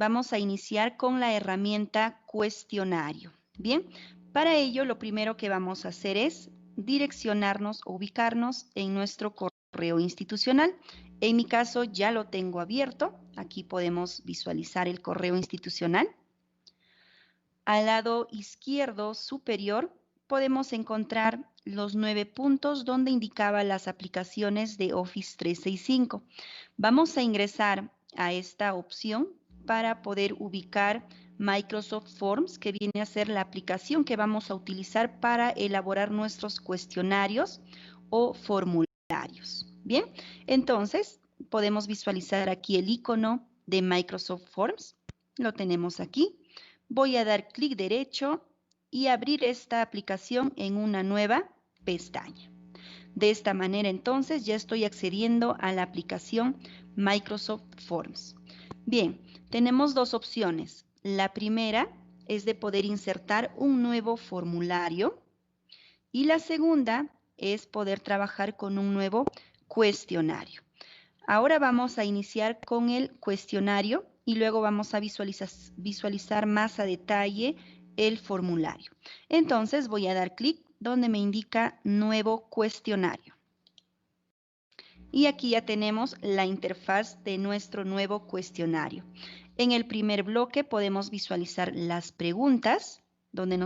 vamos a iniciar con la herramienta cuestionario. Bien, para ello lo primero que vamos a hacer es direccionarnos o ubicarnos en nuestro correo institucional. En mi caso ya lo tengo abierto. Aquí podemos visualizar el correo institucional. Al lado izquierdo superior podemos encontrar los 9 puntos donde indicaba las aplicaciones de Office 365. Vamos a ingresar a esta opción para poder ubicar Microsoft Forms, que viene a ser la aplicación que vamos a utilizar para elaborar nuestros cuestionarios o formularios. Bien, entonces podemos visualizar aquí el icono de Microsoft Forms. Lo tenemos aquí. Voy a dar clic derecho y abrir esta aplicación en una nueva pestaña. De esta manera entonces ya estoy accediendo a la aplicación Microsoft Forms. Bien, tenemos dos opciones. La primera es de poder insertar un nuevo formulario y la segunda es poder trabajar con un nuevo cuestionario. Ahora vamos a iniciar con el cuestionario y luego vamos a visualizar más a detalle el formulario. Entonces voy a dar clic donde me indica nuevo cuestionario. Y aquí ya tenemos la interfaz de nuestro nuevo cuestionario. En el primer bloque podemos visualizar las preguntas, donde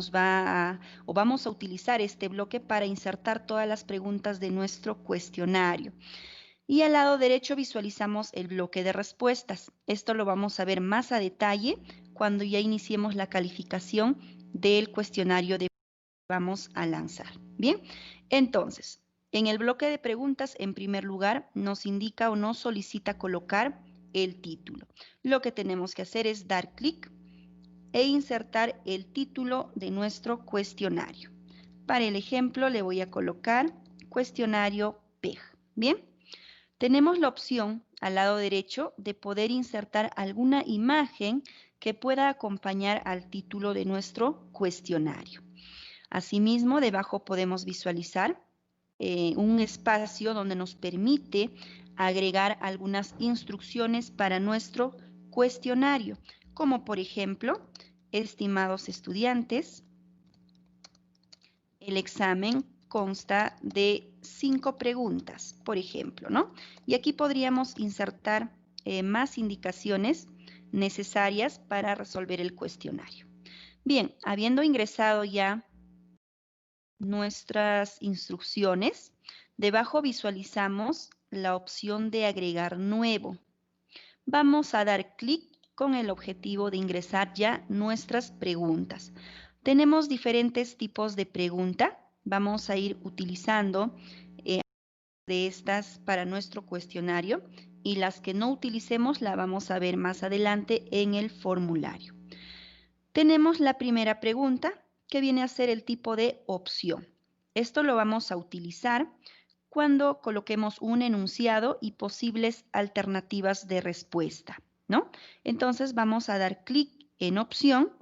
vamos a utilizar este bloque para insertar todas las preguntas de nuestro cuestionario. Y al lado derecho visualizamos el bloque de respuestas. Esto lo vamos a ver más a detalle cuando ya iniciemos la calificación del cuestionario que vamos a lanzar. Bien, entonces, en el bloque de preguntas, en primer lugar, nos indica o nos solicita colocar el título. Lo que tenemos que hacer es dar clic e insertar el título de nuestro cuestionario. Para el ejemplo, le voy a colocar cuestionario PEG. Bien. Tenemos la opción al lado derecho de poder insertar alguna imagen que pueda acompañar al título de nuestro cuestionario. Asimismo, debajo podemos visualizar un espacio donde nos permite agregar algunas instrucciones para nuestro cuestionario, como por ejemplo, estimados estudiantes, el examen consta de 5 preguntas, por ejemplo, ¿no? Y aquí podríamos insertar más indicaciones necesarias para resolver el cuestionario. Bien, habiendo ingresado ya nuestras instrucciones, debajo visualizamos la opción de agregar nuevo. Vamos a dar clic con el objetivo de ingresar ya nuestras preguntas. Tenemos diferentes tipos de pregunta. Vamos a ir utilizando de estas para nuestro cuestionario y las que no utilicemos la vamos a ver más adelante en el formulario. Tenemos la primera pregunta que viene a ser el tipo de opción. Esto lo vamos a utilizar cuando coloquemos un enunciado y posibles alternativas de respuesta, ¿no? Entonces vamos a dar clic en opción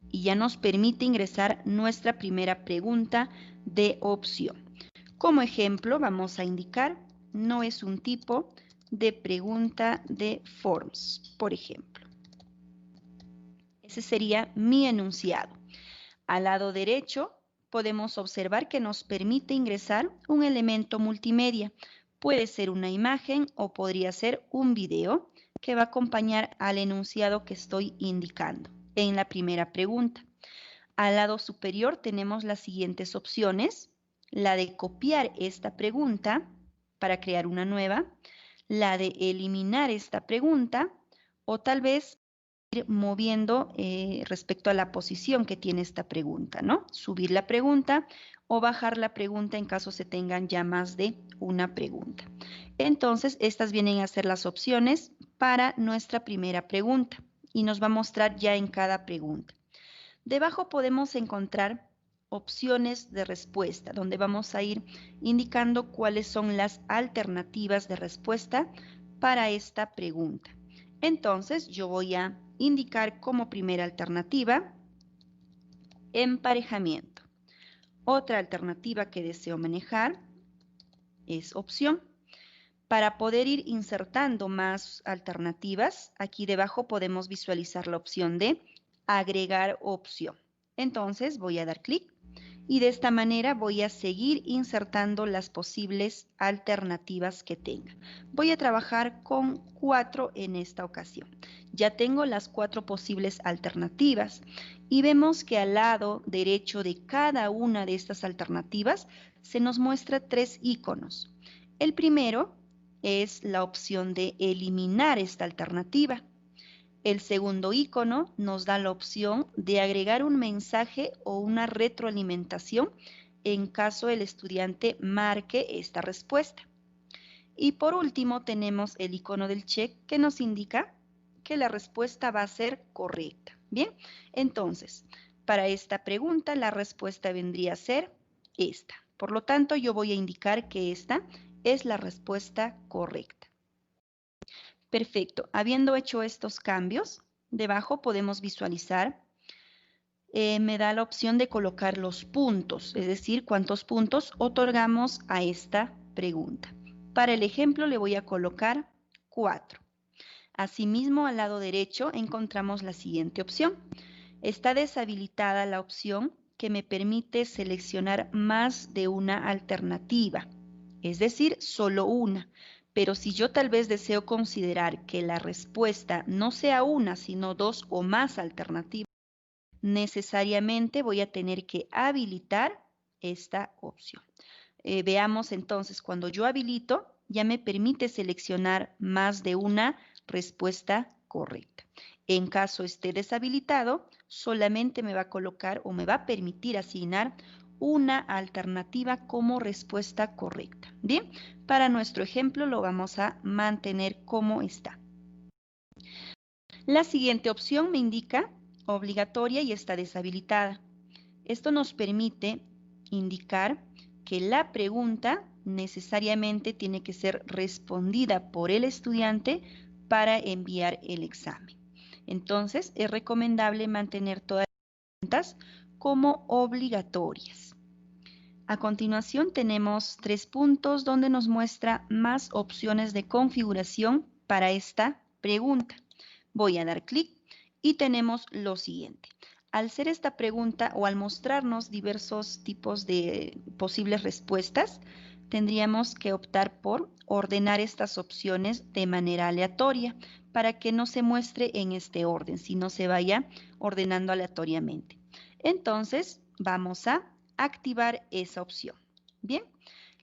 y ya nos permite ingresar nuestra primera pregunta de opción. Como ejemplo, vamos a indicar, no es un tipo de pregunta de forms, por ejemplo. Ese sería mi enunciado. Al lado derecho podemos observar que nos permite ingresar un elemento multimedia. Puede ser una imagen o podría ser un video que va a acompañar al enunciado que estoy indicando en la primera pregunta. Al lado superior tenemos las siguientes opciones: la de copiar esta pregunta para crear una nueva, la de eliminar esta pregunta o tal vez ir moviendo respecto a la posición que tiene esta pregunta, ¿no? Subir la pregunta o bajar la pregunta en caso se tengan ya más de una pregunta. Entonces, estas vienen a ser las opciones para nuestra primera pregunta y nos va a mostrar ya en cada pregunta. Debajo podemos encontrar opciones de respuesta, donde vamos a ir indicando cuáles son las alternativas de respuesta para esta pregunta. Entonces, yo voy a indicar como primera alternativa emparejamiento. Otra alternativa que deseo manejar es opción. Para poder ir insertando más alternativas, aquí debajo podemos visualizar la opción de agregar opción. Entonces voy a dar clic y de esta manera voy a seguir insertando las posibles alternativas que tenga. Voy a trabajar con 4 en esta ocasión. Ya tengo las 4 posibles alternativas y vemos que al lado derecho de cada una de estas alternativas se nos muestra 3 iconos. El primero es la opción de eliminar esta alternativa. El segundo icono nos da la opción de agregar un mensaje o una retroalimentación en caso el estudiante marque esta respuesta. Y por último tenemos el icono del check que nos indica que la respuesta va a ser correcta. Bien, entonces, para esta pregunta la respuesta vendría a ser esta. Por lo tanto, yo voy a indicar que esta es la respuesta correcta. Perfecto. Habiendo hecho estos cambios, debajo podemos visualizar, me da la opción de colocar los puntos, es decir, cuántos puntos otorgamos a esta pregunta. Para el ejemplo le voy a colocar 4. Asimismo, al lado derecho encontramos la siguiente opción. Está deshabilitada la opción que me permite seleccionar más de una alternativa, es decir, solo una. Pero si yo tal vez deseo considerar que la respuesta no sea una, sino 2 o más alternativas, necesariamente voy a tener que habilitar esta opción. Veamos entonces, cuando yo habilito, ya me permite seleccionar más de una respuesta correcta. En caso esté deshabilitado, solamente me va a colocar o me va a permitir asignar una alternativa como respuesta correcta. Bien, para nuestro ejemplo lo vamos a mantener como está. La siguiente opción me indica obligatoria y está deshabilitada. Esto nos permite indicar que la pregunta necesariamente tiene que ser respondida por el estudiante para enviar el examen. Entonces, es recomendable mantener todas las preguntas como obligatorias. A continuación, tenemos 3 puntos donde nos muestra más opciones de configuración para esta pregunta. Voy a dar clic y tenemos lo siguiente. Al ser esta pregunta o al mostrarnos diversos tipos de posibles respuestas, tendríamos que optar por ordenar estas opciones de manera aleatoria para que no se muestre en este orden, sino se vaya ordenando aleatoriamente. Entonces, vamos a activar esa opción. Bien,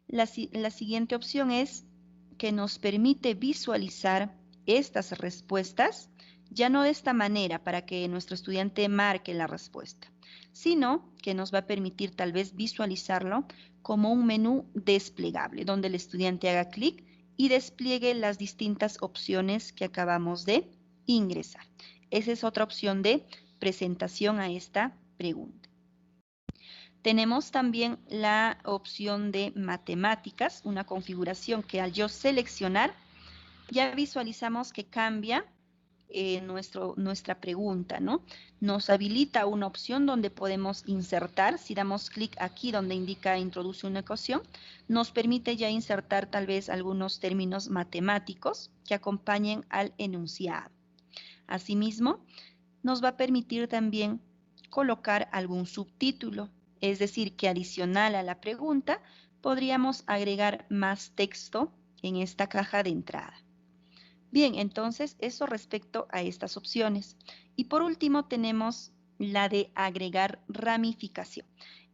la siguiente opción es que nos permite visualizar estas respuestas, ya no de esta manera para que nuestro estudiante marque la respuesta, sino que nos va a permitir tal vez visualizarlo como un menú desplegable, donde el estudiante haga clic y despliegue las distintas opciones que acabamos de ingresar. Esa es otra opción de presentación a esta pregunta. Tenemos también la opción de matemáticas, una configuración que al yo seleccionar, ya visualizamos que cambia nuestra pregunta, ¿no? Nos habilita una opción donde podemos insertar, si damos clic aquí donde indica introduce una ecuación, nos permite ya insertar tal vez algunos términos matemáticos que acompañen al enunciado. Asimismo, nos va a permitir también colocar algún subtítulo, es decir, que adicional a la pregunta podríamos agregar más texto en esta caja de entrada. Bien, entonces eso respecto a estas opciones. Y por último tenemos la de agregar ramificación.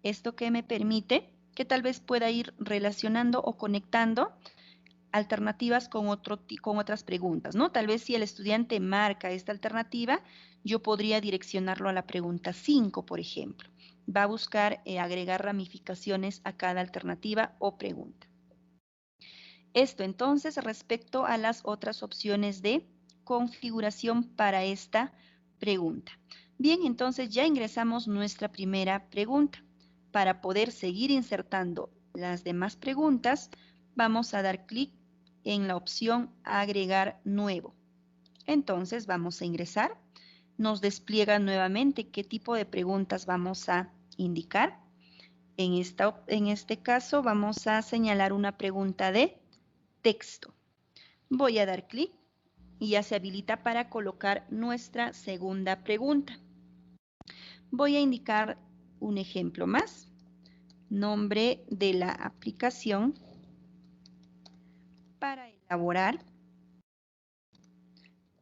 Esto que me permite que tal vez pueda ir relacionando o conectando alternativas con otras preguntas, ¿no? Tal vez si el estudiante marca esta alternativa, yo podría direccionarlo a la pregunta 5, por ejemplo. Va a buscar agregar ramificaciones a cada alternativa o pregunta. Esto entonces respecto a las otras opciones de configuración para esta pregunta. Bien, entonces ya ingresamos nuestra primera pregunta. Para poder seguir insertando las demás preguntas, vamos a dar clic en la opción agregar nuevo. Entonces vamos a ingresar. Nos despliega nuevamente qué tipo de preguntas vamos a indicar. En este caso vamos a señalar una pregunta de texto. Voy a dar clic y ya se habilita para colocar nuestra segunda pregunta. Voy a indicar un ejemplo más. Nombre de la aplicación para elaborar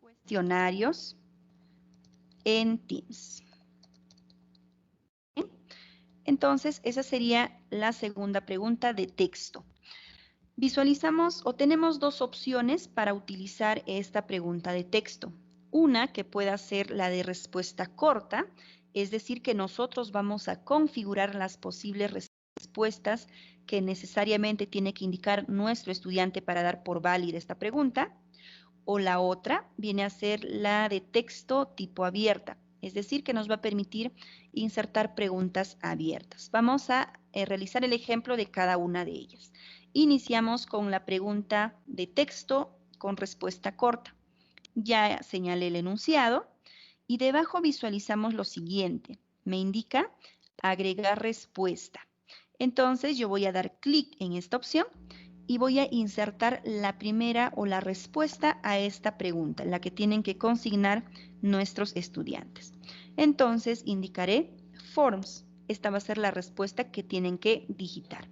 cuestionarios en Teams. Entonces, esa sería la segunda pregunta de texto. Visualizamos o tenemos dos opciones para utilizar esta pregunta de texto. Una que pueda ser la de respuesta corta, es decir, que nosotros vamos a configurar las posibles respuestas que necesariamente tiene que indicar nuestro estudiante para dar por válida esta pregunta. O la otra viene a ser la de texto tipo abierta, es decir, que nos va a permitir insertar preguntas abiertas. Vamos a realizar el ejemplo de cada una de ellas. Iniciamos con la pregunta de texto con respuesta corta. Ya señalé el enunciado y debajo visualizamos lo siguiente. Me indica agregar respuesta. Entonces yo voy a dar clic en esta opción y voy a insertar la primera o la respuesta a esta pregunta, la que tienen que consignar nuestros estudiantes. Entonces indicaré forms. Esta va a ser la respuesta que tienen que digitar.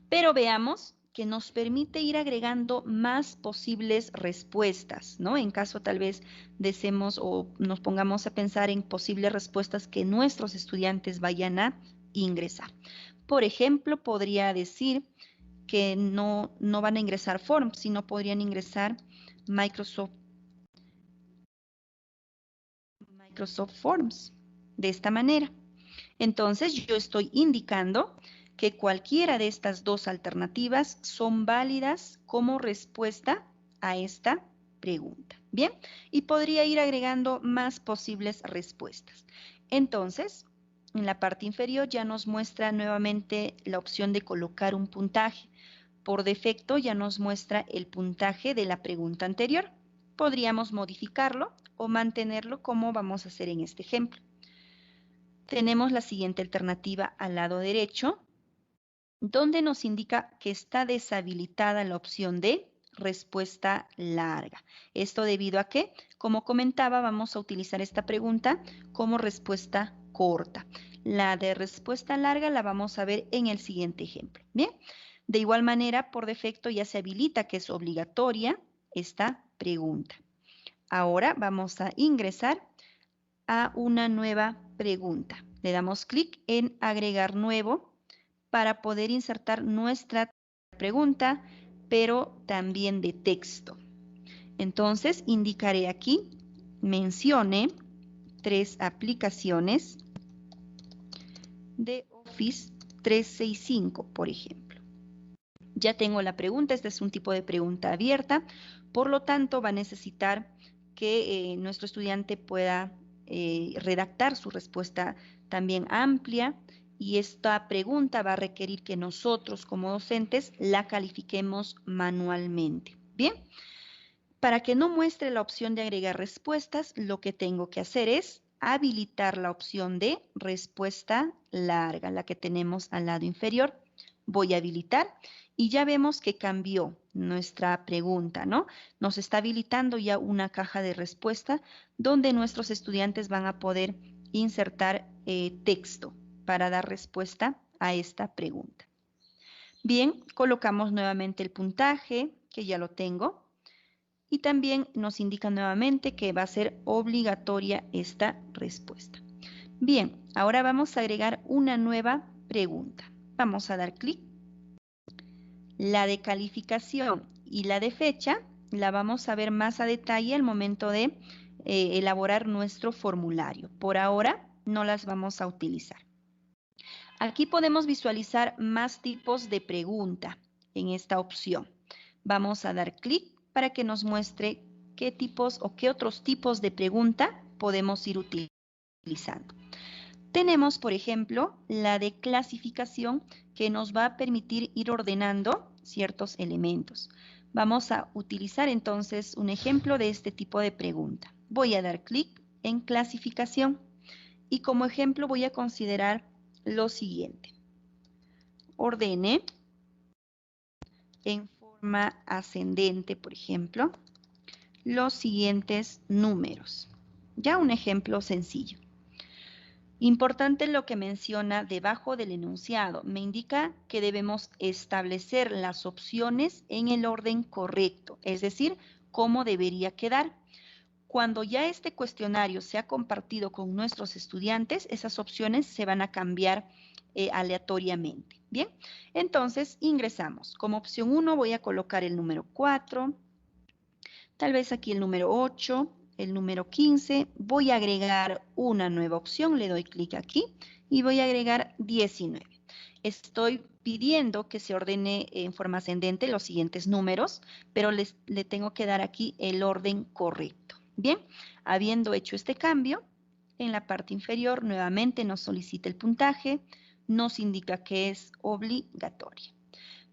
Pero veamos que nos permite ir agregando más posibles respuestas, ¿no? En caso tal vez deseemos o nos pongamos a pensar en posibles respuestas que nuestros estudiantes vayan a ingresar. Por ejemplo, podría decir que no van a ingresar Forms, sino podrían ingresar Microsoft Forms, de esta manera. Entonces, yo estoy indicando que cualquiera de estas dos alternativas son válidas como respuesta a esta pregunta. Bien, y podría ir agregando más posibles respuestas. Entonces, en la parte inferior ya nos muestra nuevamente la opción de colocar un puntaje. Por defecto ya nos muestra el puntaje de la pregunta anterior. Podríamos modificarlo o mantenerlo como vamos a hacer en este ejemplo. Tenemos la siguiente alternativa al lado derecho, donde nos indica que está deshabilitada la opción de respuesta larga. Esto debido a que, como comentaba, vamos a utilizar esta pregunta como respuesta corta. La de respuesta larga la vamos a ver en el siguiente ejemplo. Bien, de igual manera, por defecto ya se habilita que es obligatoria esta pregunta. Ahora vamos a ingresar a una nueva pregunta. Le damos clic en agregar nuevo para poder insertar nuestra pregunta, pero también de texto. Entonces indicaré aquí, mencione 3 aplicaciones de Office 365, por ejemplo. Ya tengo la pregunta, este es un tipo de pregunta abierta, por lo tanto va a necesitar que nuestro estudiante pueda redactar su respuesta también amplia y esta pregunta va a requerir que nosotros como docentes la califiquemos manualmente. Bien, para que no muestre la opción de agregar respuestas, lo que tengo que hacer es habilitar la opción de respuesta larga, la que tenemos al lado inferior. Voy a habilitar y ya vemos que cambió nuestra pregunta, ¿no? Nos está habilitando ya una caja de respuesta donde nuestros estudiantes van a poder insertar texto para dar respuesta a esta pregunta. Bien, colocamos nuevamente el puntaje, que ya lo tengo, y también nos indica nuevamente que va a ser obligatoria esta respuesta. Bien, ahora vamos a agregar una nueva pregunta. Vamos a dar clic. La de calificación y la de fecha la vamos a ver más a detalle al momento de elaborar nuestro formulario. Por ahora no las vamos a utilizar. Aquí podemos visualizar más tipos de pregunta en esta opción. Vamos a dar clic para que nos muestre qué tipos o qué otros tipos de pregunta podemos ir utilizando. Tenemos, por ejemplo, la de clasificación que nos va a permitir ir ordenando ciertos elementos. Vamos a utilizar entonces un ejemplo de este tipo de pregunta. Voy a dar clic en clasificación y como ejemplo voy a considerar lo siguiente. Ordene en forma forma ascendente, por ejemplo, los siguientes números. Ya un ejemplo sencillo. Importante lo que menciona debajo del enunciado. Me indica que debemos establecer las opciones en el orden correcto, es decir, cómo debería quedar. Cuando ya este cuestionario se ha compartido con nuestros estudiantes, esas opciones se van a cambiar aleatoriamente. Bien, entonces ingresamos. Como opción 1 voy a colocar el número 4, tal vez aquí el número 8, el número 15. Voy a agregar una nueva opción, le doy clic aquí y voy a agregar 19. Estoy pidiendo que se ordene en forma ascendente los siguientes números, pero le tengo que dar aquí el orden correcto. Bien, habiendo hecho este cambio, en la parte inferior nuevamente nos solicita el puntaje, nos indica que es obligatoria.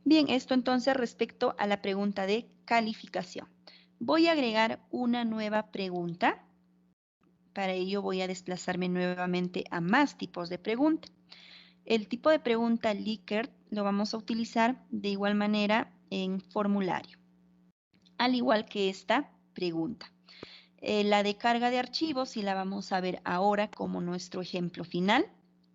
Bien, esto entonces respecto a la pregunta de calificación. Voy a agregar una nueva pregunta. Para ello voy a desplazarme nuevamente a más tipos de pregunta. El tipo de pregunta Likert lo vamos a utilizar de igual manera en formulario, al igual que esta pregunta. La de carga de archivos sí la vamos a ver ahora como nuestro ejemplo final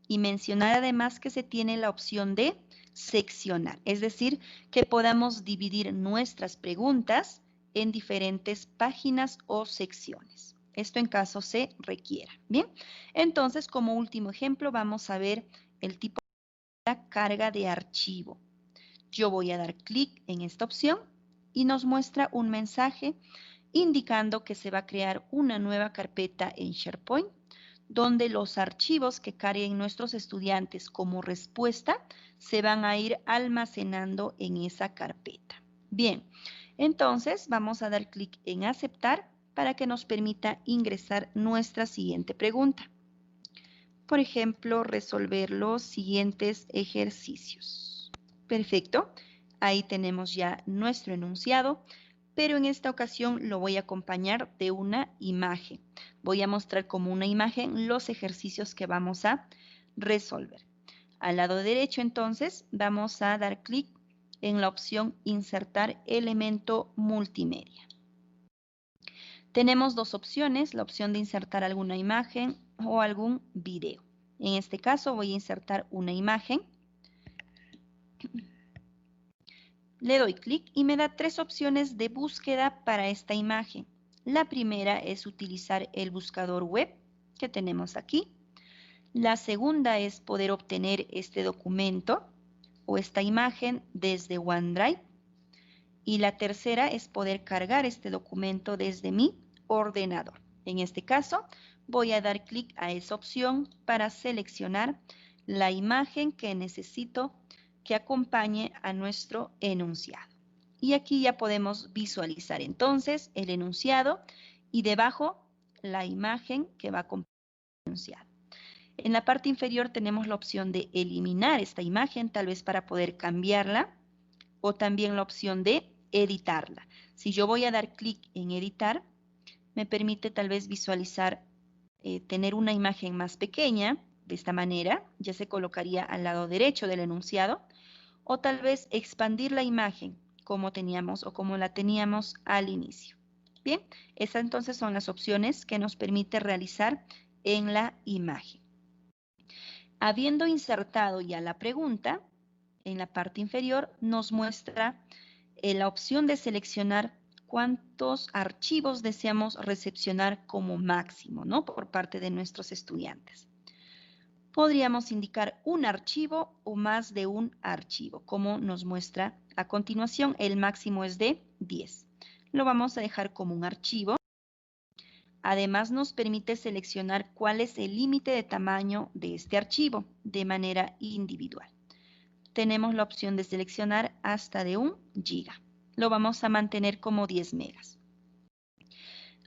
y mencionar además que se tiene la opción de seccionar, es decir, que podamos dividir nuestras preguntas en diferentes páginas o secciones. Esto en caso se requiera. Bien, entonces como último ejemplo vamos a ver el tipo de carga de archivo. Yo voy a dar clic en esta opción y nos muestra un mensaje indicando que se va a crear una nueva carpeta en SharePoint donde los archivos que carguen nuestros estudiantes como respuesta se van a ir almacenando en esa carpeta. Bien, entonces vamos a dar clic en aceptar para que nos permita ingresar nuestra siguiente pregunta. Por ejemplo, resolver los siguientes ejercicios. Perfecto, ahí tenemos ya nuestro enunciado, pero en esta ocasión lo voy a acompañar de una imagen. Voy a mostrar como una imagen los ejercicios que vamos a resolver. Al lado derecho, entonces, vamos a dar clic en la opción Insertar elemento multimedia. Tenemos dos opciones, la opción de insertar alguna imagen o algún video. En este caso voy a insertar una imagen. Le doy clic y me da tres opciones de búsqueda para esta imagen. La primera es utilizar el buscador web que tenemos aquí. La segunda es poder obtener este documento o esta imagen desde OneDrive. Y la tercera es poder cargar este documento desde mi ordenador. En este caso, voy a dar clic a esa opción para seleccionar la imagen que necesito que acompañe a nuestro enunciado. Y aquí ya podemos visualizar entonces el enunciado y debajo la imagen que va a acompañar el enunciado. En la parte inferior tenemos la opción de eliminar esta imagen, tal vez para poder cambiarla, o también la opción de editarla. Si yo voy a dar clic en editar, me permite tal vez visualizar, tener una imagen más pequeña, de esta manera, ya se colocaría al lado derecho del enunciado, o tal vez expandir la imagen como teníamos o como la teníamos al inicio. Bien, esas entonces son las opciones que nos permite realizar en la imagen. Habiendo insertado ya la pregunta, en la parte inferior nos muestra la opción de seleccionar cuántos archivos deseamos recepcionar como máximo, ¿no? Por parte de nuestros estudiantes. Podríamos indicar un archivo o más de un archivo, como nos muestra a continuación. El máximo es de 10. Lo vamos a dejar como un archivo. Además, nos permite seleccionar cuál es el límite de tamaño de este archivo de manera individual. Tenemos la opción de seleccionar hasta de 1 giga. Lo vamos a mantener como 10 megas.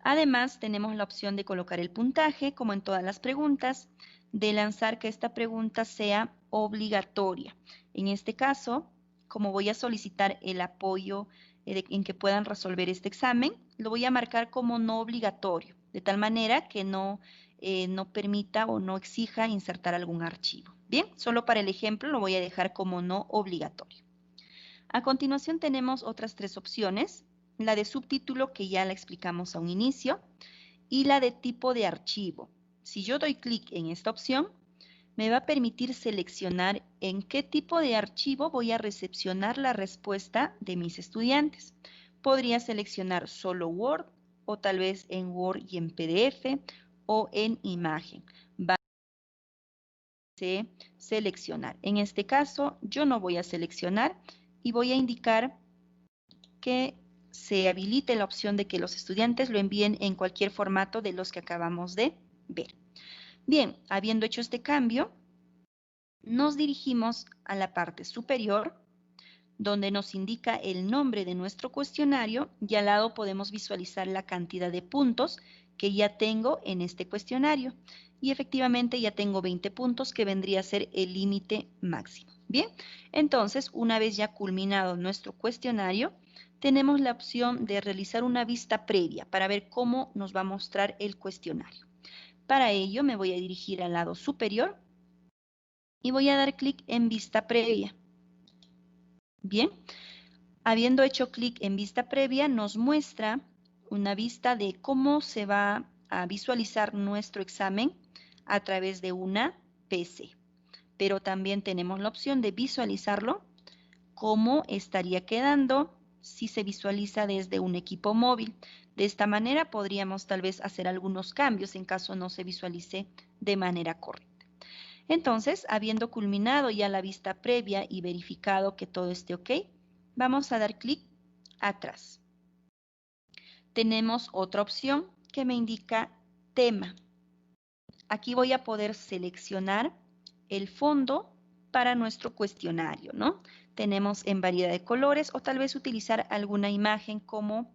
Además, tenemos la opción de colocar el puntaje, como en todas las preguntas, de lanzar que esta pregunta sea obligatoria. En este caso, como voy a solicitar el apoyo en que puedan resolver este examen, lo voy a marcar como no obligatorio, de tal manera que no permita o no exija insertar algún archivo. Bien, solo para el ejemplo lo voy a dejar como no obligatorio. A continuación tenemos otras tres opciones, la de subtítulo que ya la explicamos a un inicio y la de tipo de archivo. Si yo doy clic en esta opción, me va a permitir seleccionar en qué tipo de archivo voy a recepcionar la respuesta de mis estudiantes. Podría seleccionar solo Word o tal vez en Word y en PDF o en imagen. Va a seleccionar. En este caso, yo no voy a seleccionar y voy a indicar que se habilite la opción de que los estudiantes lo envíen en cualquier formato de los que acabamos de ver. Bien, habiendo hecho este cambio, nos dirigimos a la parte superior, donde nos indica el nombre de nuestro cuestionario y al lado podemos visualizar la cantidad de puntos que ya tengo en este cuestionario. Y efectivamente ya tengo 20 puntos, que vendría a ser el límite máximo. Bien, entonces una vez ya culminado nuestro cuestionario, tenemos la opción de realizar una vista previa para ver cómo nos va a mostrar el cuestionario. Para ello me voy a dirigir al lado superior y voy a dar clic en vista previa. Bien, habiendo hecho clic en vista previa, nos muestra una vista de cómo se va a visualizar nuestro examen a través de una PC. Pero también tenemos la opción de visualizarlo cómo estaría quedando si se visualiza desde un equipo móvil. De esta manera podríamos tal vez hacer algunos cambios en caso no se visualice de manera correcta. Entonces, habiendo culminado ya la vista previa y verificado que todo esté ok, vamos a dar clic atrás. Tenemos otra opción que me indica tema. Aquí voy a poder seleccionar el fondo para nuestro cuestionario, ¿no? Tenemos en variedad de colores o tal vez utilizar alguna imagen como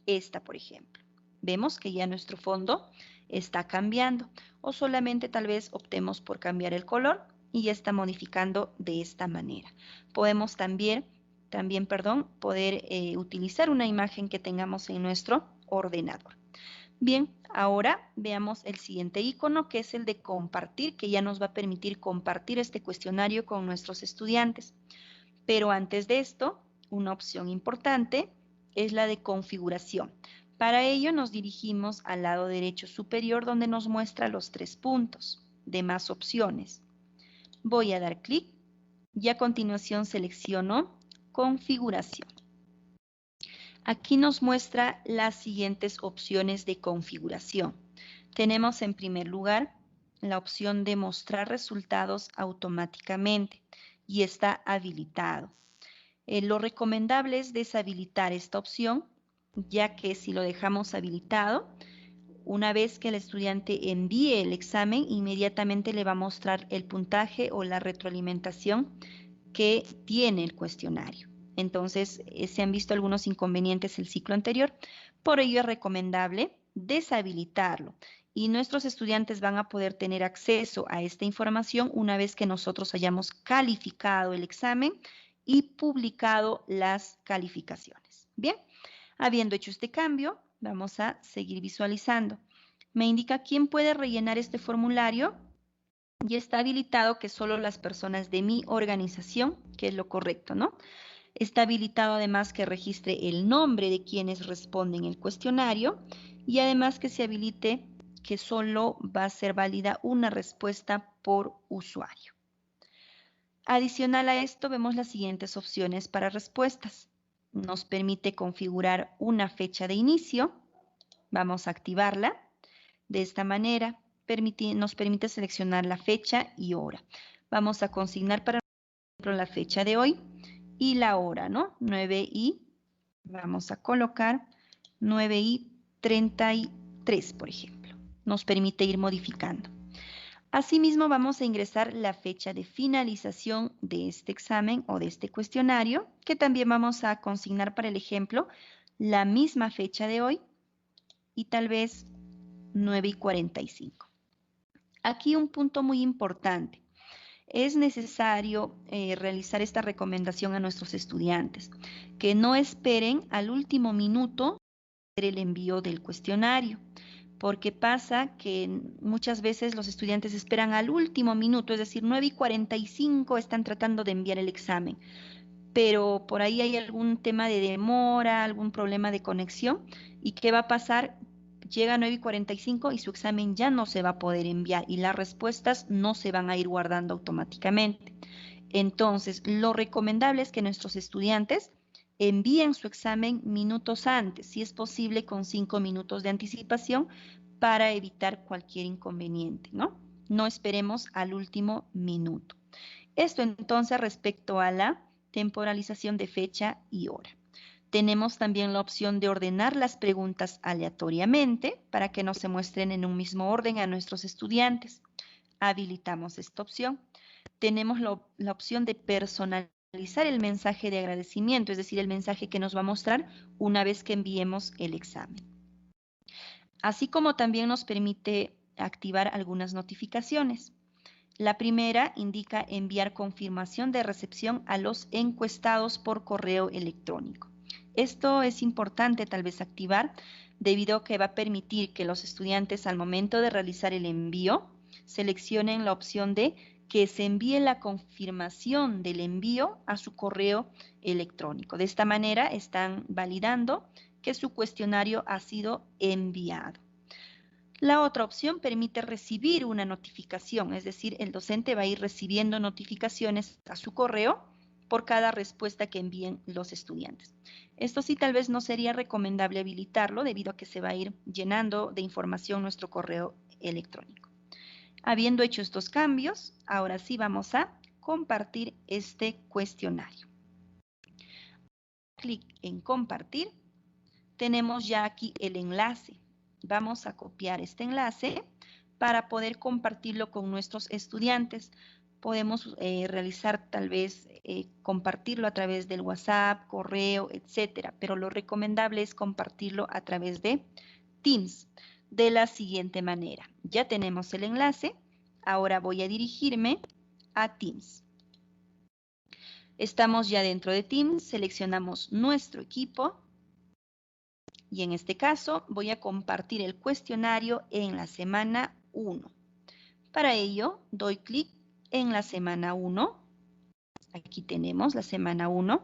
esta, por ejemplo. Vemos que ya nuestro fondo está cambiando o solamente tal vez optemos por cambiar el color y ya está modificando de esta manera. Podemos también poder utilizar una imagen que tengamos en nuestro ordenador. Bien, ahora veamos el siguiente icono, que es el de compartir, que ya nos va a permitir compartir este cuestionario con nuestros estudiantes. Pero antes de esto, una opción importante es la de configuración. Para ello nos dirigimos al lado derecho superior, donde nos muestra los 3 puntos de más opciones. Voy a dar clic y a continuación selecciono configuración. Aquí nos muestra las siguientes opciones de configuración. Tenemos en primer lugar la opción de mostrar resultados automáticamente y está habilitado. Lo recomendable es deshabilitar esta opción, ya que si lo dejamos habilitado, una vez que el estudiante envíe el examen, inmediatamente le va a mostrar el puntaje o la retroalimentación que tiene el cuestionario. Entonces, se han visto algunos inconvenientes el ciclo anterior, por ello es recomendable deshabilitarlo y nuestros estudiantes van a poder tener acceso a esta información una vez que nosotros hayamos calificado el examen y publicado las calificaciones. Bien, habiendo hecho este cambio, vamos a seguir visualizando. Me indica quién puede rellenar este formulario y está habilitado que solo las personas de mi organización, que es lo correcto, ¿no? Está habilitado además que registre el nombre de quienes responden el cuestionario y además que se habilite que solo va a ser válida una respuesta por usuario. Adicional a esto, vemos las siguientes opciones para respuestas. Nos permite configurar una fecha de inicio. Vamos a activarla. De esta manera, nos permite seleccionar la fecha y hora. Vamos a consignar, para ejemplo, la fecha de hoy y la hora, ¿no? 9 y, vamos a colocar 9 y 33, por ejemplo. Nos permite ir modificando. Asimismo, vamos a ingresar la fecha de finalización de este examen o de este cuestionario, que también vamos a consignar para el ejemplo la misma fecha de hoy y tal vez 9 y 45. Aquí un punto muy importante. Es necesario realizar esta recomendación a nuestros estudiantes, que no esperen al último minuto el envío del cuestionario, porque pasa que muchas veces los estudiantes esperan al último minuto, es decir, 9 y 45 están tratando de enviar el examen, pero por ahí hay algún tema de demora, algún problema de conexión. ¿Y qué va a pasar? Llega a 9:45 y su examen ya no se va a poder enviar y las respuestas no se van a ir guardando automáticamente. Entonces, lo recomendable es que nuestros estudiantes envíen su examen minutos antes, si es posible con 5 minutos de anticipación para evitar cualquier inconveniente, ¿no? No esperemos al último minuto. Esto entonces respecto a la temporalización de fecha y hora. Tenemos también la opción de ordenar las preguntas aleatoriamente para que no se muestren en un mismo orden a nuestros estudiantes. Habilitamos esta opción. Tenemos la opción de personalizar el mensaje de agradecimiento, es decir, el mensaje que nos va a mostrar una vez que enviemos el examen. Así como también nos permite activar algunas notificaciones. La primera indica enviar confirmación de recepción a los encuestados por correo electrónico. Esto es importante tal vez activar debido a que va a permitir que los estudiantes al momento de realizar el envío seleccionen la opción de que se envíe la confirmación del envío a su correo electrónico. De esta manera están validando que su cuestionario ha sido enviado. La otra opción permite recibir una notificación, es decir, el docente va a ir recibiendo notificaciones a su correo por cada respuesta que envíen los estudiantes. Esto sí tal vez no sería recomendable habilitarlo debido a que se va a ir llenando de información nuestro correo electrónico. Habiendo hecho estos cambios, ahora sí vamos a compartir este cuestionario. Clic en compartir. Tenemos ya aquí el enlace. Vamos a copiar este enlace para poder compartirlo con nuestros estudiantes. Podemos realizar tal vez compartirlo a través del WhatsApp, correo, etcétera, pero lo recomendable es compartirlo a través de Teams de la siguiente manera. Ya tenemos el enlace, ahora voy a dirigirme a Teams. Estamos ya dentro de Teams, seleccionamos nuestro equipo. Y en este caso voy a compartir el cuestionario en la semana 1. Para ello doy clic en la semana 1. Aquí tenemos la semana 1.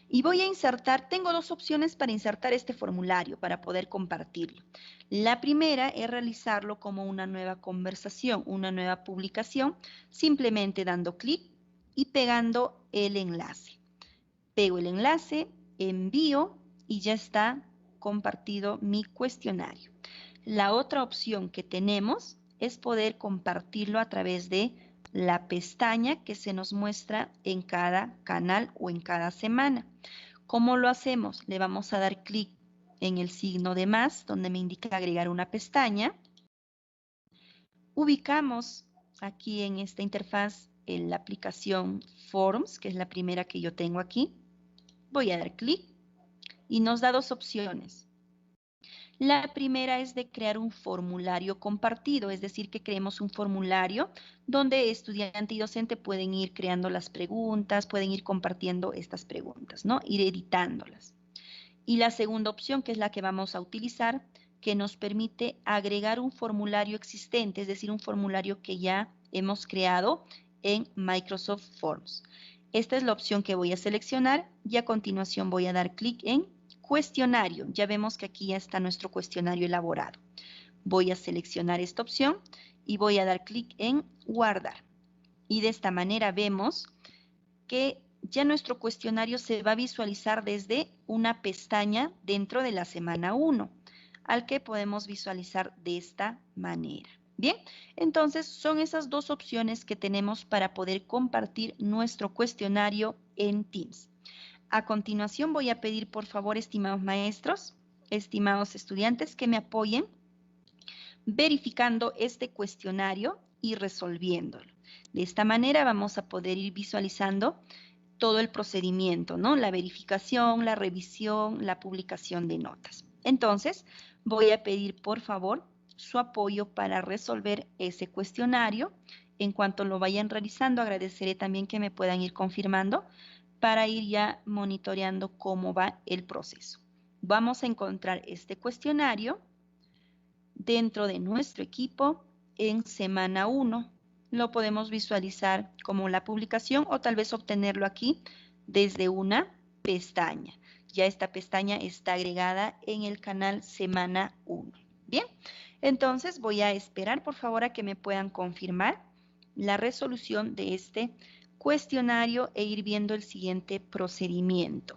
Y voy a insertar, tengo dos opciones para insertar este formulario, para poder compartirlo. La primera es realizarlo como una nueva conversación, una nueva publicación, simplemente dando clic y pegando el enlace. Pego el enlace, envío y ya está compartido mi cuestionario. La otra opción que tenemos es poder compartirlo a través de la pestaña que se nos muestra en cada canal o en cada semana. ¿Cómo lo hacemos? Le vamos a dar clic en el signo de más, donde me indica agregar una pestaña. Ubicamos aquí en esta interfaz en la aplicación Forms, que es la primera que yo tengo aquí. Voy a dar clic y nos da dos opciones. La primera es de crear un formulario compartido, es decir, que creemos un formulario donde estudiante y docente pueden ir creando las preguntas, pueden ir compartiendo estas preguntas, ¿no? Ir editándolas. Y la segunda opción, que es la que vamos a utilizar, que nos permite agregar un formulario existente, es decir, un formulario que ya hemos creado en Microsoft Forms. Esta es la opción que voy a seleccionar y a continuación voy a dar clic en cuestionario. Ya vemos que aquí ya está nuestro cuestionario elaborado. Voy a seleccionar esta opción y voy a dar clic en guardar. Y de esta manera vemos que ya nuestro cuestionario se va a visualizar desde una pestaña dentro de la semana 1, al que podemos visualizar de esta manera. Bien, entonces son esas dos opciones que tenemos para poder compartir nuestro cuestionario en Teams. A continuación voy a pedir por favor, estimados maestros, estimados estudiantes, que me apoyen verificando este cuestionario y resolviéndolo. De esta manera vamos a poder ir visualizando todo el procedimiento, ¿no? La verificación, la revisión, la publicación de notas. Entonces, voy a pedir por favor su apoyo para resolver ese cuestionario. En cuanto lo vayan realizando, agradeceré también que me puedan ir confirmando para ir ya monitoreando cómo va el proceso. Vamos a encontrar este cuestionario dentro de nuestro equipo en semana 1. Lo podemos visualizar como la publicación o tal vez obtenerlo aquí desde una pestaña. Ya esta pestaña está agregada en el canal semana 1. Bien, entonces voy a esperar por favor a que me puedan confirmar la resolución de este cuestionario e ir viendo el siguiente procedimiento.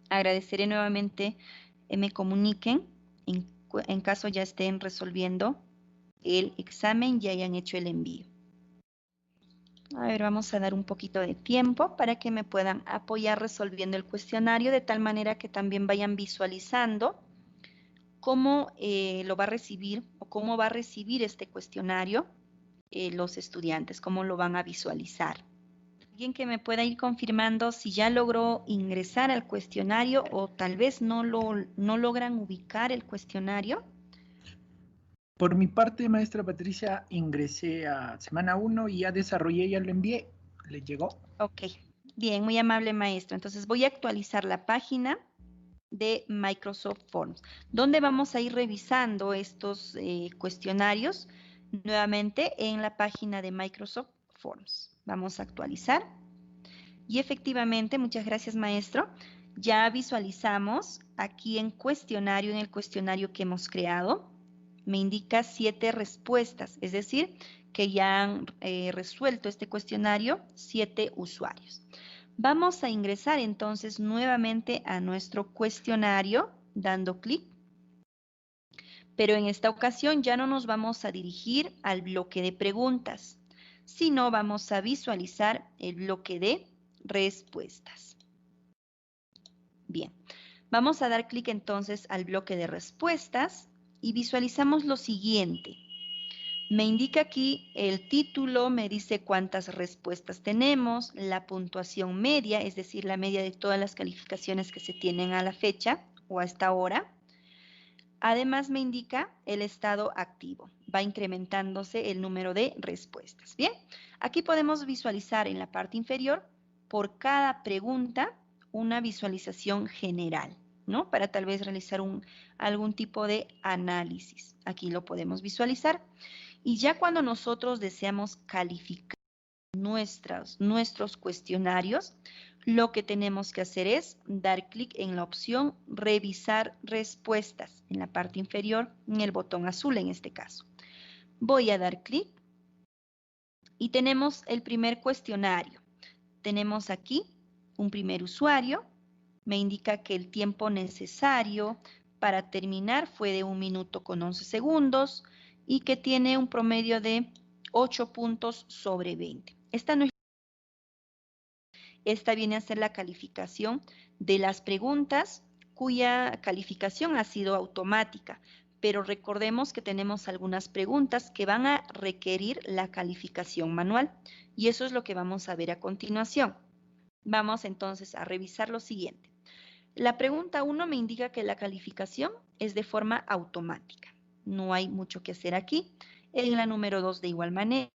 Agradeceré nuevamente me comuniquen en caso ya estén resolviendo el examen y hayan hecho el envío. A ver, vamos a dar un poquito de tiempo para que me puedan apoyar resolviendo el cuestionario de tal manera que también vayan visualizando cómo lo va a recibir o cómo va a recibir este cuestionario los estudiantes, cómo lo van a visualizar. Alguien que me pueda ir confirmando si ya logró ingresar al cuestionario o tal vez no logran ubicar el cuestionario. Por mi parte, maestra Patricia, ingresé a semana 1 y ya desarrollé, ya lo envié. ¿Le llegó? Ok, bien, muy amable maestro. Entonces voy a actualizar la página de Microsoft Forms, donde vamos a ir revisando estos cuestionarios nuevamente en la página de Microsoft Forms. Vamos a actualizar. Y efectivamente, muchas gracias maestro, ya visualizamos aquí en cuestionario, en el cuestionario que hemos creado, me indica 7 respuestas, es decir, que ya han resuelto este cuestionario 7 usuarios. Vamos a ingresar entonces nuevamente a nuestro cuestionario dando clic, pero en esta ocasión ya no nos vamos a dirigir al bloque de preguntas, sino vamos a visualizar el bloque de respuestas. Bien, vamos a dar clic entonces al bloque de respuestas y visualizamos lo siguiente. Me indica aquí el título, me dice cuántas respuestas tenemos, la puntuación media, es decir, la media de todas las calificaciones que se tienen a la fecha o a esta hora. Además me indica el estado activo, va incrementándose el número de respuestas. Bien, aquí podemos visualizar en la parte inferior por cada pregunta una visualización general, ¿no? Para tal vez realizar algún tipo de análisis. Aquí lo podemos visualizar. Y ya cuando nosotros deseamos calificar nuestros cuestionarios, lo que tenemos que hacer es dar clic en la opción revisar respuestas en la parte inferior, en el botón azul en este caso. Voy a dar clic y tenemos el primer cuestionario. Tenemos aquí un primer usuario, me indica que el tiempo necesario para terminar fue de 1 minuto con 11 segundos y que tiene un promedio de 8 puntos sobre 20. Esta viene a ser la calificación de las preguntas cuya calificación ha sido automática, pero recordemos que tenemos algunas preguntas que van a requerir la calificación manual y eso es lo que vamos a ver a continuación. Vamos entonces a revisar lo siguiente. La pregunta 1 me indica que la calificación es de forma automática. No hay mucho que hacer aquí. En la número 2 de igual manera,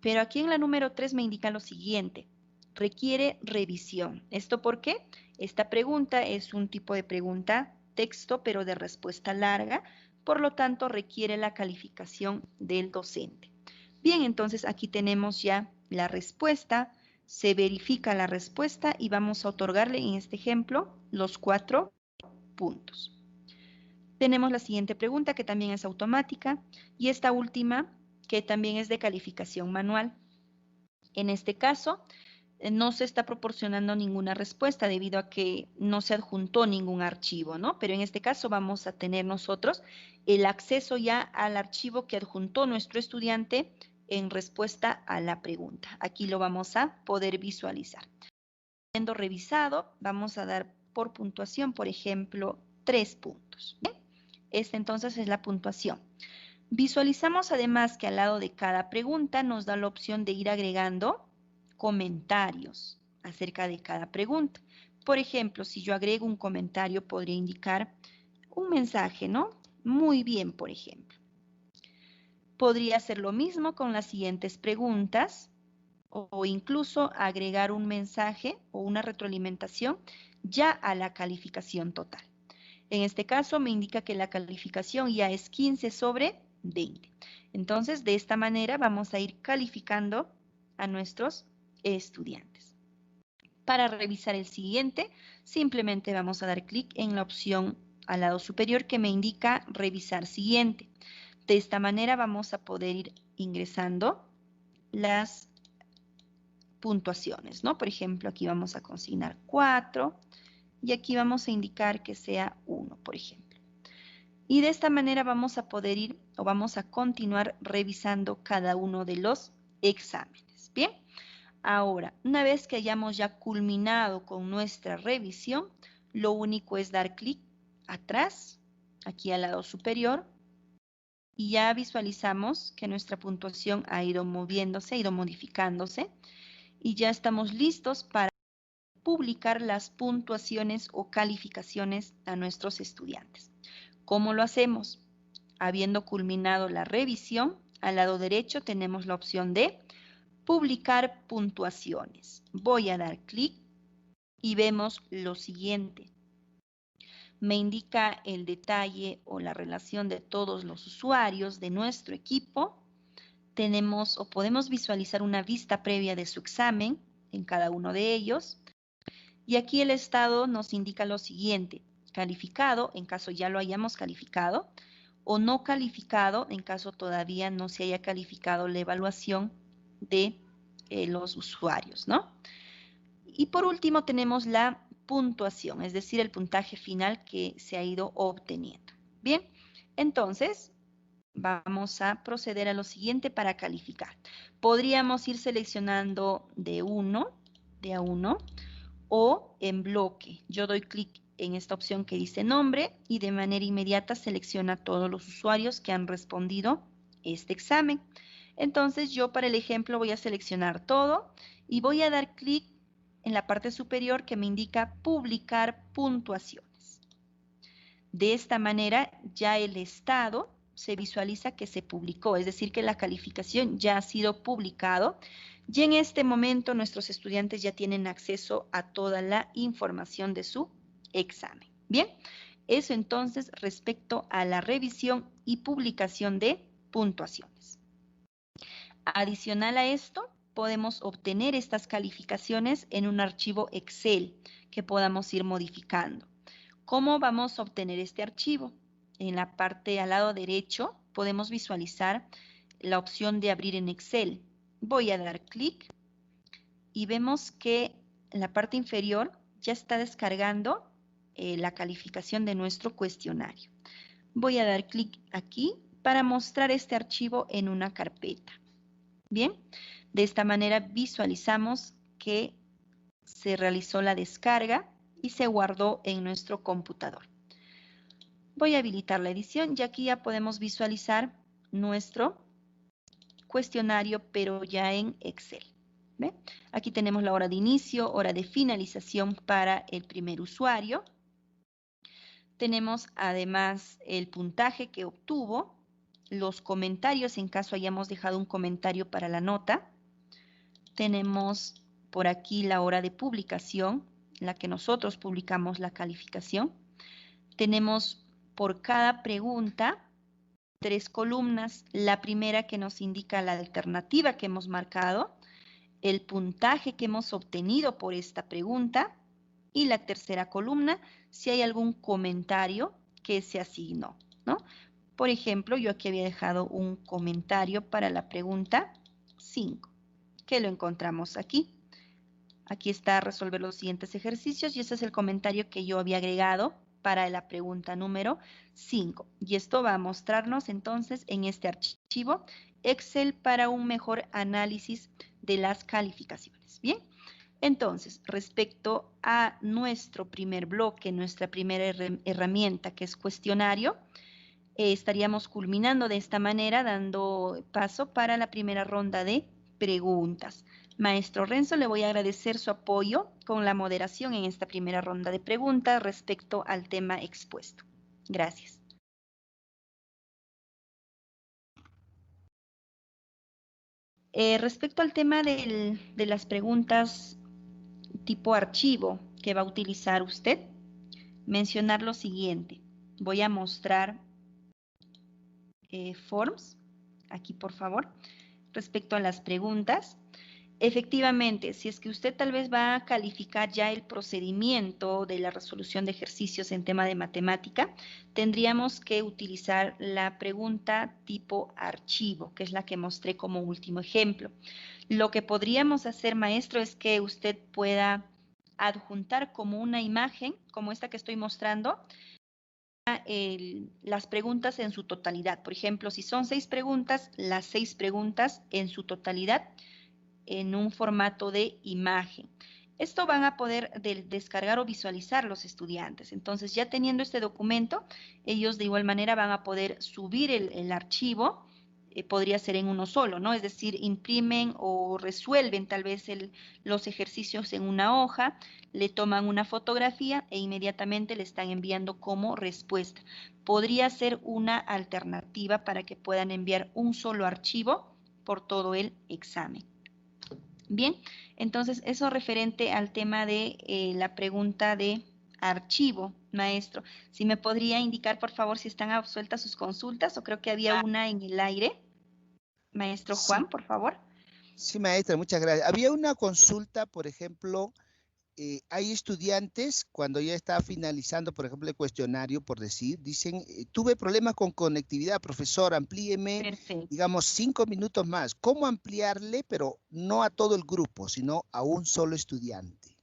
pero aquí en la número 3 me indica lo siguiente. Requiere revisión. ¿Esto por qué? Esta pregunta es un tipo de pregunta texto, pero de respuesta larga, por lo tanto requiere la calificación del docente. Bien, entonces aquí tenemos ya la respuesta, se verifica la respuesta y vamos a otorgarle en este ejemplo los 4 puntos. Tenemos la siguiente pregunta que también es automática y esta última que también es de calificación manual. En este caso, no se está proporcionando ninguna respuesta debido a que no se adjuntó ningún archivo, ¿no? Pero en este caso vamos a tener nosotros el acceso ya al archivo que adjuntó nuestro estudiante en respuesta a la pregunta. Aquí lo vamos a poder visualizar. Siendo revisado, vamos a dar por puntuación, por ejemplo, 3 puntos. ¿Bien? Esta entonces es la puntuación. Visualizamos además que al lado de cada pregunta nos da la opción de ir agregando comentarios acerca de cada pregunta. Por ejemplo, si yo agrego un comentario, podría indicar un mensaje, ¿no? Muy bien, por ejemplo. Podría hacer lo mismo con las siguientes preguntas o incluso agregar un mensaje o una retroalimentación ya a la calificación total. En este caso me indica que la calificación ya es 15 sobre 20. Entonces, de esta manera vamos a ir calificando a nuestros estudiantes. Para revisar el siguiente, simplemente vamos a dar clic en la opción al lado superior que me indica revisar siguiente. De esta manera vamos a poder ir ingresando las puntuaciones, ¿no? Por ejemplo, aquí vamos a consignar 4 y aquí vamos a indicar que sea 1, por ejemplo. Y de esta manera vamos a poder ir o vamos a continuar revisando cada uno de los exámenes. Bien, ahora, una vez que hayamos ya culminado con nuestra revisión, lo único es dar clic atrás, aquí al lado superior, y ya visualizamos que nuestra puntuación ha ido moviéndose, ha ido modificándose, y ya estamos listos para publicar las puntuaciones o calificaciones a nuestros estudiantes. ¿Cómo lo hacemos? Habiendo culminado la revisión, al lado derecho tenemos la opción de publicar puntuaciones. Voy a dar clic y vemos lo siguiente. Me indica el detalle o la relación de todos los usuarios de nuestro equipo. Tenemos o podemos visualizar una vista previa de su examen en cada uno de ellos. Y aquí el estado nos indica lo siguiente: calificado en caso ya lo hayamos calificado, o no calificado en caso todavía no se haya calificado la evaluación de los usuarios, ¿no? Y por último tenemos la puntuación, es decir, el puntaje final que se ha ido obteniendo. Bien, entonces vamos a proceder a lo siguiente para calificar. Podríamos ir seleccionando de a uno, o en bloque. Yo doy clic en esta opción que dice nombre y de manera inmediata selecciona a todos los usuarios que han respondido este examen. Entonces yo para el ejemplo voy a seleccionar todo y voy a dar clic en la parte superior que me indica publicar puntuaciones. De esta manera ya el estado se visualiza que se publicó, es decir, que la calificación ya ha sido publicado y en este momento nuestros estudiantes ya tienen acceso a toda la información de su examen. Bien, eso entonces respecto a la revisión y publicación de puntuaciones. Adicional a esto, podemos obtener estas calificaciones en un archivo Excel que podamos ir modificando. ¿Cómo vamos a obtener este archivo? En la parte al lado derecho podemos visualizar la opción de abrir en Excel. Voy a dar clic y vemos que en la parte inferior ya está descargando la calificación de nuestro cuestionario. Voy a dar clic aquí para mostrar este archivo en una carpeta. Bien, de esta manera visualizamos que se realizó la descarga y se guardó en nuestro computador. Voy a habilitar la edición y aquí ya podemos visualizar nuestro cuestionario, pero ya en Excel. ¿Ve? Aquí tenemos la hora de inicio, hora de finalización para el primer usuario. Tenemos además el puntaje que obtuvo, los comentarios en caso hayamos dejado un comentario para la nota. Tenemos por aquí la hora de publicación, la que nosotros publicamos la calificación. Tenemos por cada pregunta 3 columnas. La primera que nos indica la alternativa que hemos marcado, el puntaje que hemos obtenido por esta pregunta y la tercera columna si hay algún comentario que se asignó, ¿no? Por ejemplo, yo aquí había dejado un comentario para la pregunta 5, que lo encontramos aquí. Aquí está resolver los siguientes ejercicios y ese es el comentario que yo había agregado para la pregunta número 5. Y esto va a mostrarnos entonces en este archivo Excel para un mejor análisis de las calificaciones. Bien, entonces respecto a nuestro primer bloque, nuestra primera herramienta que es cuestionario, estaríamos culminando de esta manera dando paso para la primera ronda de preguntas. Maestro Renzo, le voy a agradecer su apoyo con la moderación en esta primera ronda de preguntas respecto al tema expuesto. Gracias. Respecto al tema de las preguntas tipo archivo que va a utilizar usted, mencionar lo siguiente. Voy a mostrar forms, aquí por favor, respecto a las preguntas. Efectivamente, si es que usted tal vez va a calificar ya el procedimiento de la resolución de ejercicios en tema de matemática, tendríamos que utilizar la pregunta tipo archivo, que es la que mostré como último ejemplo. Lo que podríamos hacer, maestro, es que usted pueda adjuntar como una imagen, como esta que estoy mostrando, las preguntas en su totalidad. Por ejemplo, si son 6 preguntas, las 6 preguntas en su totalidad en un formato de imagen. Esto van a poder descargar o visualizar los estudiantes. Entonces, ya teniendo este documento, ellos de igual manera van a poder subir el archivo, podría ser en uno solo, ¿no? Es decir, imprimen o resuelven tal vez los ejercicios en una hoja, le toman una fotografía e inmediatamente le están enviando como respuesta. Podría ser una alternativa para que puedan enviar un solo archivo por todo el examen. Bien, entonces eso referente al tema de la pregunta de archivo, maestro. Si me podría indicar, por favor, si están absueltas sus consultas, o creo que había una en el aire. Maestro Sí, Juan, por favor. sí, maestra, muchas gracias. Había una consulta, por ejemplo, hay estudiantes cuando ya está finalizando, por ejemplo, el cuestionario, por decir, dicen, tuve problemas con conectividad, profesor, amplíeme, Perfecto. digamos, 5 minutos más. ¿Cómo ampliarle, pero no a todo el grupo, sino a un solo estudiante?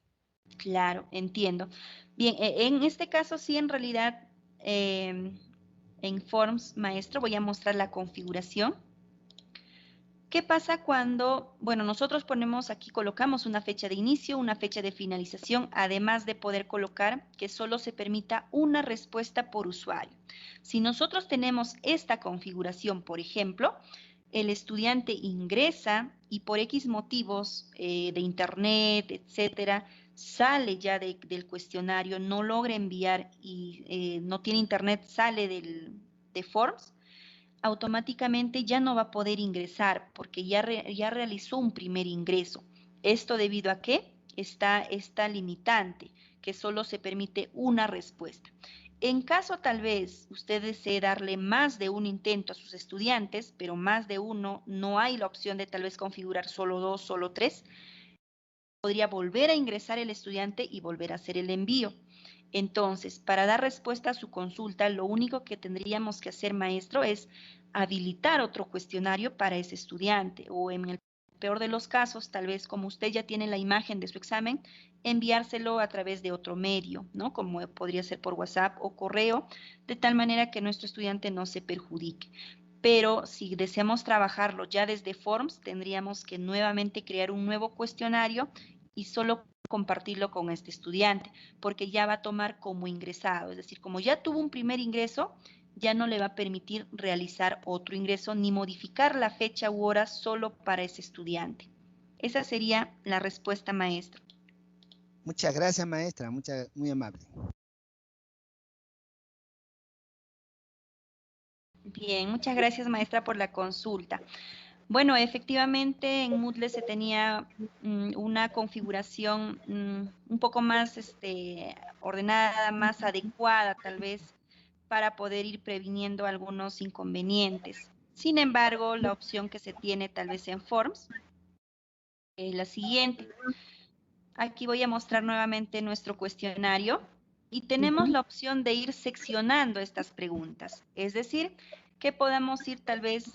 Claro, entiendo. Bien, en este caso sí, en realidad, en Forms, maestro, voy a mostrar la configuración. ¿Qué pasa cuando, bueno, nosotros ponemos aquí, colocamos una fecha de inicio, una fecha de finalización, además de poder colocar que solo se permita una respuesta por usuario? Si nosotros tenemos esta configuración, por ejemplo, el estudiante ingresa y por X motivos de internet, etcétera, sale ya del cuestionario, no logra enviar y no tiene internet, sale de Forms, automáticamente ya no va a poder ingresar porque ya realizó un primer ingreso. Esto debido a que está esta limitante, que solo se permite una respuesta. En caso tal vez usted desee darle más de un intento a sus estudiantes, pero más de uno, no hay la opción de tal vez configurar solo 2, solo 3, podría volver a ingresar el estudiante y volver a hacer el envío. Entonces, para dar respuesta a su consulta, lo único que tendríamos que hacer, maestro, es habilitar otro cuestionario para ese estudiante o en el peor de los casos, tal vez como usted ya tiene la imagen de su examen, enviárselo a través de otro medio, ¿no? Como podría ser por WhatsApp o correo, de tal manera que nuestro estudiante no se perjudique. Pero si deseamos trabajarlo ya desde Forms, tendríamos que nuevamente crear un nuevo cuestionario y solo compartirlo con este estudiante, porque ya va a tomar como ingresado, es decir, como ya tuvo un primer ingreso, ya no le va a permitir realizar otro ingreso ni modificar la fecha u hora solo para ese estudiante. Esa sería la respuesta, maestro. Muchas gracias, maestra, muy amable. Bien, muchas gracias, maestra, por la consulta. Bueno, efectivamente en Moodle se tenía una configuración un poco más ordenada, más adecuada tal vez para poder ir previniendo algunos inconvenientes. Sin embargo, la opción que se tiene tal vez en Forms es la siguiente. Aquí voy a mostrar nuevamente nuestro cuestionario y tenemos la opción de ir seccionando estas preguntas. Es decir, que podamos ir tal vez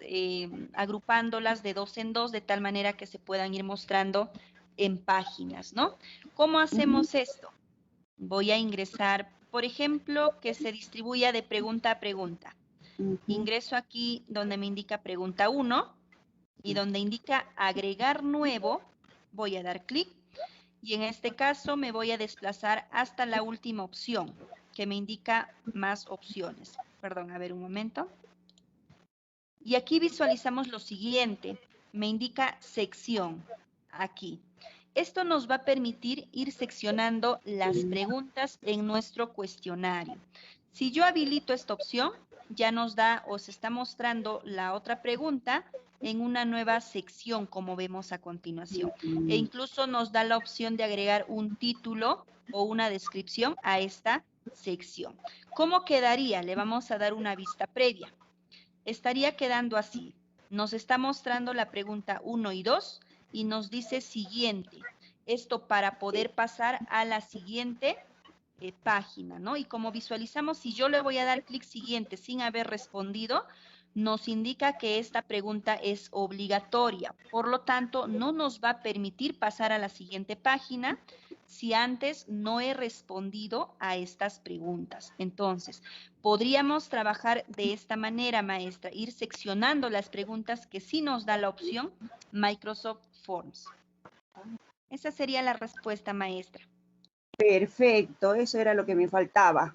agrupándolas de 2 en 2 de tal manera que se puedan ir mostrando en páginas, ¿no? ¿Cómo hacemos esto? Voy a ingresar, por ejemplo, que se distribuya de pregunta a pregunta. Ingreso aquí donde me indica pregunta 1 y donde indica agregar nuevo, voy a dar clic y en este caso me voy a desplazar hasta la última opción que me indica más opciones. Perdón, a ver un momento. Y aquí visualizamos lo siguiente, me indica sección aquí. Esto nos va a permitir ir seccionando las preguntas en nuestro cuestionario. Si yo habilito esta opción, ya nos da o se está mostrando la otra pregunta en una nueva sección, como vemos a continuación. E incluso nos da la opción de agregar un título o una descripción a esta sección. ¿Cómo quedaría? Le vamos a dar una vista previa. Estaría quedando así. Nos está mostrando la pregunta 1 y 2 y nos dice siguiente. Esto para poder pasar a la siguiente página, ¿no? Y como visualizamos, si yo le voy a dar clic siguiente sin haber respondido, nos indica que esta pregunta es obligatoria. Por lo tanto, no nos va a permitir pasar a la siguiente página si antes no he respondido a estas preguntas. Entonces, podríamos trabajar de esta manera, maestra, ir seccionando las preguntas que sí nos da la opción Microsoft Forms. Esa sería la respuesta, maestra. Perfecto, eso era lo que me faltaba.